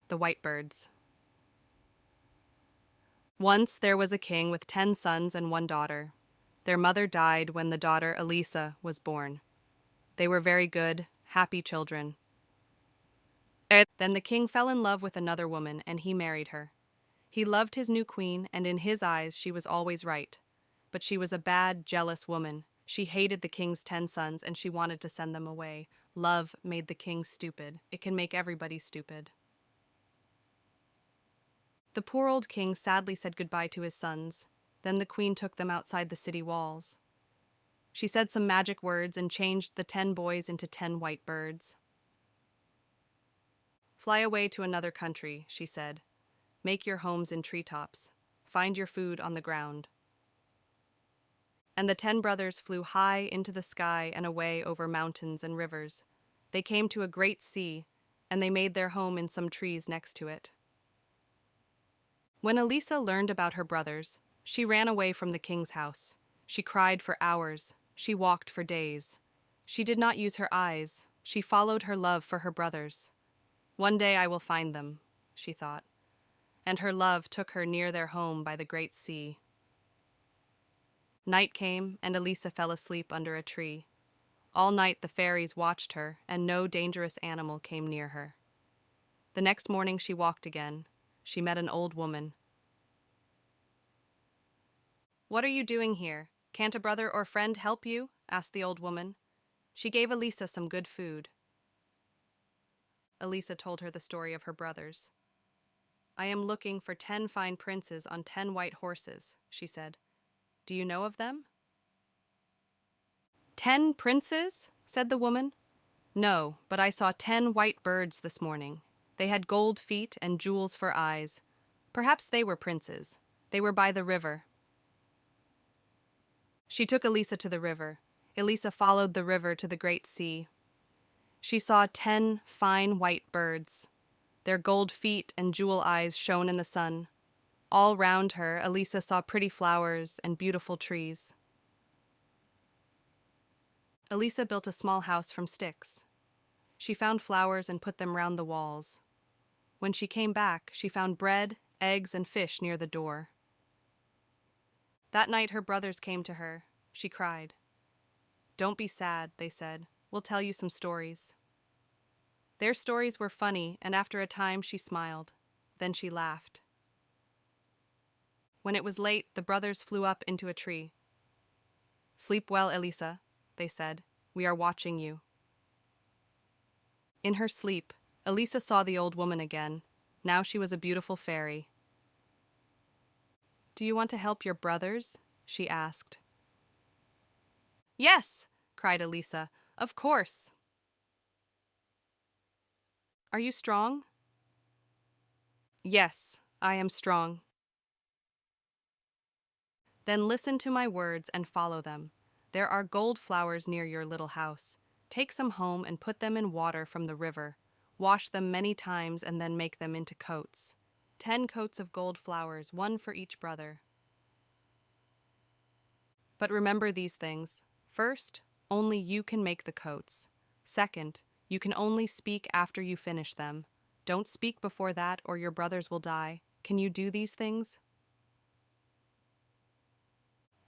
The White Birds. Once there was a king with 10 sons and 1 daughter. Their mother died when the daughter Elisa was born. They were very good, happy children. Then the king fell in love with another woman, and he married her. He loved his new queen, and in his eyes she was always right. But she was a bad, jealous woman. She hated the king's 10 sons, and she wanted to send them away. Love made the king stupid. It can make everybody stupid. The poor old king sadly said goodbye to his sons. Then the queen took them outside the city walls. She said some magic words and changed the 10 boys into 10 white birds. Fly away to another country, she said. Make your homes in treetops. Find your food on the ground. And the 10 brothers flew high into the sky and away over mountains and rivers. They came to a great sea, and they made their home in some trees next to it. When Elisa learned about her brothers, she ran away from the king's house. She cried for hours. She walked for days. She did not use her eyes. She followed her love for her brothers. One day I will find them, she thought. And her love took her near their home by the great sea. Night came, and Elisa fell asleep under a tree. All night the fairies watched her, and no dangerous animal came near her. The next morning she walked again. She met an old woman. "What are you doing here? Can't a brother or friend help you?" asked the old woman. She gave Elisa some good food. Elisa told her the story of her brothers. "I am looking for 10 fine princes on 10 white horses," she said. "Do you know of them?" "10 princes?" said the woman. "No, but I saw 10 white birds this morning. They had gold feet and jewels for eyes. Perhaps they were princes. They were by the river." She took Elisa to the river. Elisa followed the river to the great sea. She saw 10 fine white birds. Their gold feet and jewel eyes shone in the sun. All round her, Elisa saw pretty flowers and beautiful trees. Elisa built a small house from sticks. She found flowers and put them round the walls. When she came back, she found bread, eggs, and fish near the door. That night her brothers came to her. She cried. "Don't be sad," they said. "We'll tell you some stories." Their stories were funny, and after a time she smiled. Then she laughed. When it was late, the brothers flew up into a tree. "Sleep well, Elisa," they said. "We are watching you." In her sleep, Elisa saw the old woman again. Now she was a beautiful fairy. "Do you want to help your brothers?" she asked. "Yes," cried Elisa. "Of course." "Are you strong?" "Yes, I am strong." "Then listen to my words and follow them. There are gold flowers near your little house. Take some home and put them in water from the river. Wash them many times and then make them into coats. 10 coats of gold flowers, 1 for each brother. But remember these things. First, only you can make the coats. Second, you can only speak after you finish them. Don't speak before that or your brothers will die. Can you do these things?"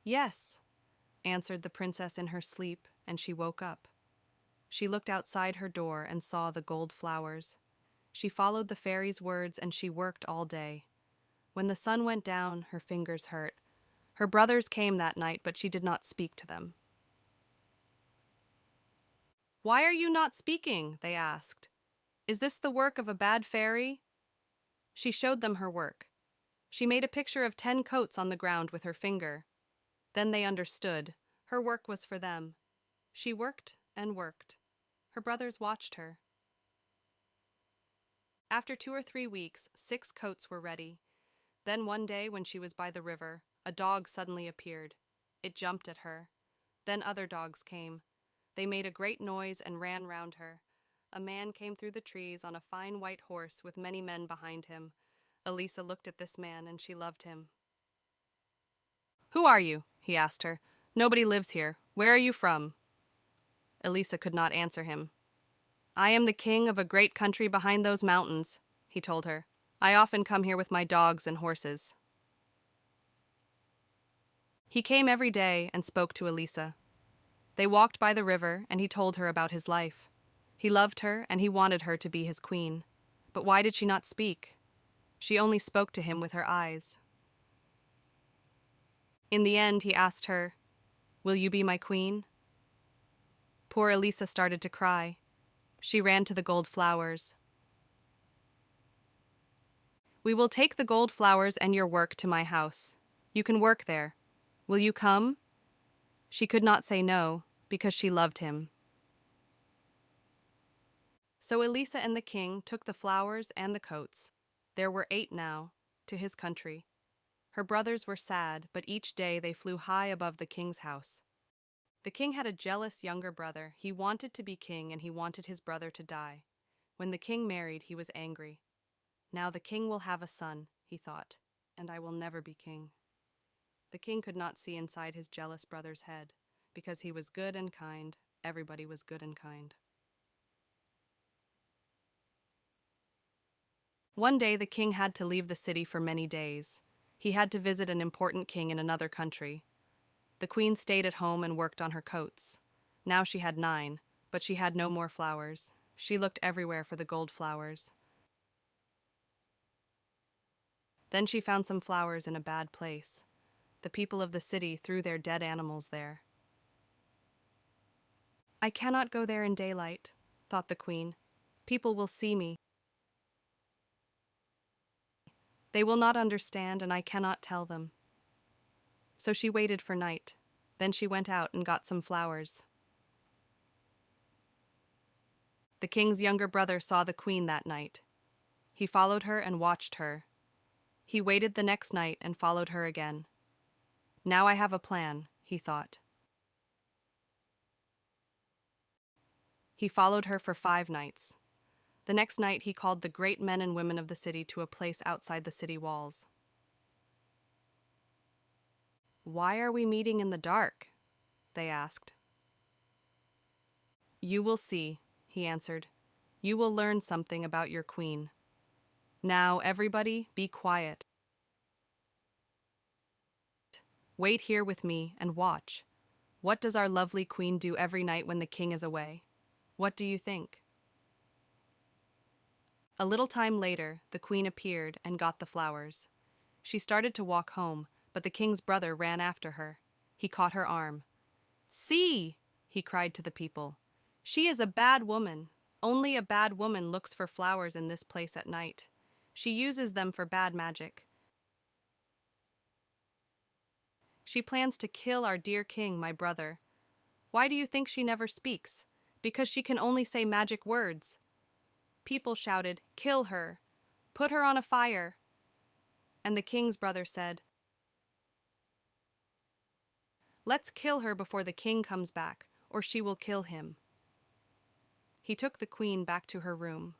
"Yes," answered the princess in her sleep, and she woke up. She looked outside her door and saw the gold flowers. She followed the fairy's words and she worked all day. When the sun went down, her fingers hurt. Her brothers came that night, but she did not speak to them. "Why are you not speaking?" they asked. "Is this the work of a bad fairy?" She showed them her work. She made a picture of 10 coats on the ground with her finger. Then they understood. Her work was for them. She worked and worked. Her brothers watched her. After 2 or 3 weeks, 6 coats were ready. Then one day when she was by the river, a dog suddenly appeared. It jumped at her. Then other dogs came. They made a great noise and ran round her. A man came through the trees on a fine white horse with many men behind him. Elisa looked at this man and she loved him. "Who are you?" he asked her. "Nobody lives here. Where are you from?" Elisa could not answer him. "I am the king of a great country behind those mountains," he he told her. I often come here with my dogs and horses. He came every day and spoke to Elisa. They walked by the river, and he told her about his life. He loved her, and he wanted her to be his queen. But why did she not speak? She only spoke to him with her eyes. In the end, he asked her, "Will you be my queen?" Poor Elisa started to cry. She ran to the gold flowers. "We will take the gold flowers and your work to my house. You can work there. Will you come?" She could not say no, because she loved him. So Elisa and the king took the flowers and the coats. There were 8 now, to his country. Her brothers were sad, but each day they flew high above the king's house. The king had a jealous younger brother. He wanted to be king, and he wanted his brother to die. When the king married, he was angry. Now the king will have a son, he thought, and I will never be king. The king could not see inside his jealous brother's head. Because he was good and kind, everybody was good and kind. One day the king had to leave the city for many days. He had to visit an important king in another country. The queen stayed at home and worked on her coats. Now she had 9, but she had no more flowers. She looked everywhere for the gold flowers. Then she found some flowers in a bad place. The people of the city threw their dead animals there. I cannot go there in daylight, thought the queen. People will see me. They will not understand, and I cannot tell them. So she waited for night. Then she went out and got some flowers. The king's younger brother saw the queen that night. He followed her and watched her. He waited the next night and followed her again. Now I have a plan, he thought. He followed her for 5 nights. The next night he called the great men and women of the city to a place outside the city walls. Why are we meeting in the dark? They asked. You will see, he answered. You will learn something about your queen. Now, everybody, be quiet. Wait here with me and watch. What does our lovely queen do every night when the king is away? What do you think? A little time later, the queen appeared and got the flowers. She started to walk home, but the king's brother ran after her. He caught her arm. See, he cried to the people. She is a bad woman. Only a bad woman looks for flowers in this place at night. She uses them for bad magic. She plans to kill our dear king, my brother. Why do you think she never speaks? Because she can only say magic words. People shouted, "Kill her! Put her on a fire!" And the king's brother said, "Let's kill her before the king comes back, or she will kill him." He took the queen back to her room.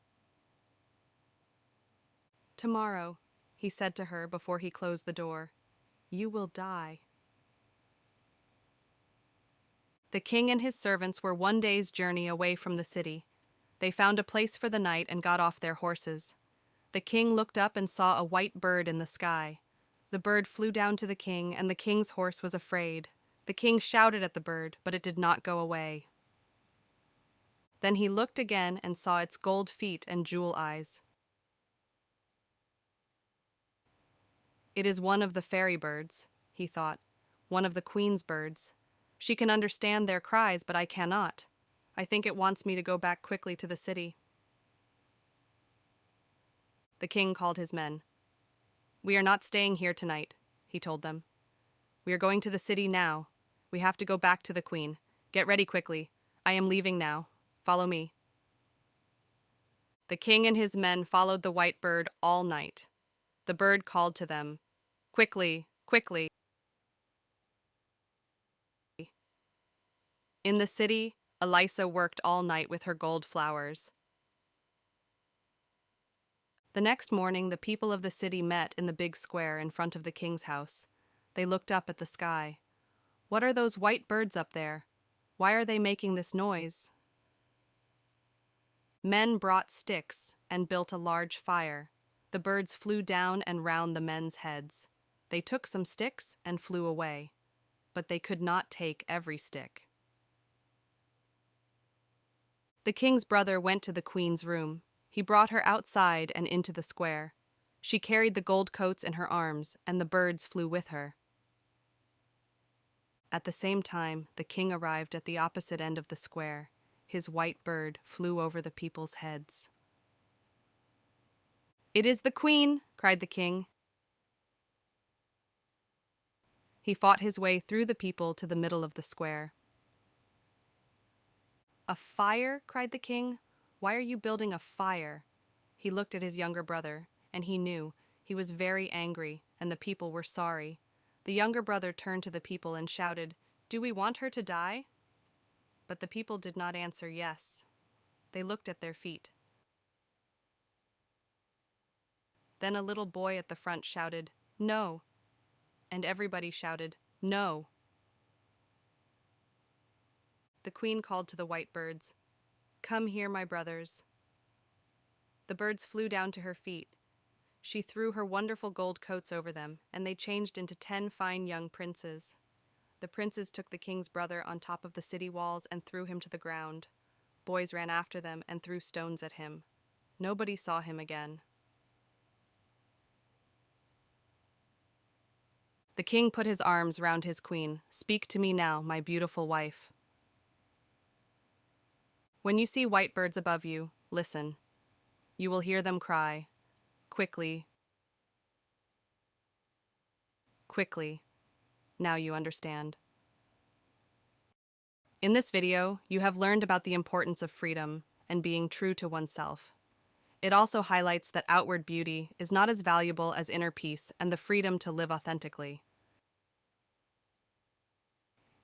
"Tomorrow," he said to her before he closed the door, "you will die." The king and his servants were 1 day's journey away from the city. They found a place for the night and got off their horses. The king looked up and saw a white bird in the sky. The bird flew down to the king, and the king's horse was afraid. The king shouted at the bird, but it did not go away. Then he looked again and saw its gold feet and jewel eyes. It is one of the fairy birds, he thought, one of the queen's birds. She can understand their cries, but I cannot. I think it wants me to go back quickly to the city. The king called his men. We are not staying here tonight, he told them. We are going to the city now. We have to go back to the queen. Get ready quickly. I am leaving now. Follow me. The king and his men followed the white bird all night. The bird called to them, "Quickly, quickly." In the city, Elisa worked all night with her gold flowers. The next morning, the people of the city met in the big square in front of the king's house. They looked up at the sky. What are those white birds up there? Why are they making this noise? Men brought sticks and built a large fire. The birds flew down and round the men's heads. They took some sticks and flew away, but they could not take every stick. The king's brother went to the queen's room. He brought her outside and into the square. She carried the gold coats in her arms, and the birds flew with her. At the same time, the king arrived at the opposite end of the square. His white bird flew over the people's heads. "It is the queen!" cried the king. He fought his way through the people to the middle of the square. "A fire?" cried the king. "Why are you building a fire?" He looked at his younger brother, and he knew he was very angry, and the people were sorry. The younger brother turned to the people and shouted, "Do we want her to die?" But the people did not answer yes. They looked at their feet. Then a little boy at the front shouted, "No!" And everybody shouted, "No!" The queen called to the white birds, "Come here, my brothers." The birds flew down to her feet. She threw her wonderful gold coats over them, and they changed into 10 fine young princes. The princes took the king's brother on top of the city walls and threw him to the ground. Boys ran after them and threw stones at him. Nobody saw him again. The king put his arms round his queen. "Speak to me now, my beautiful wife." When you see white birds above you, listen. You will hear them cry, "Quickly, quickly." Now you understand. In this video, you have learned about the importance of freedom and being true to oneself. It also highlights that outward beauty is not as valuable as inner peace and the freedom to live authentically.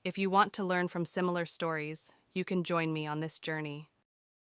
If you want to learn from similar stories, you can join me on this journey.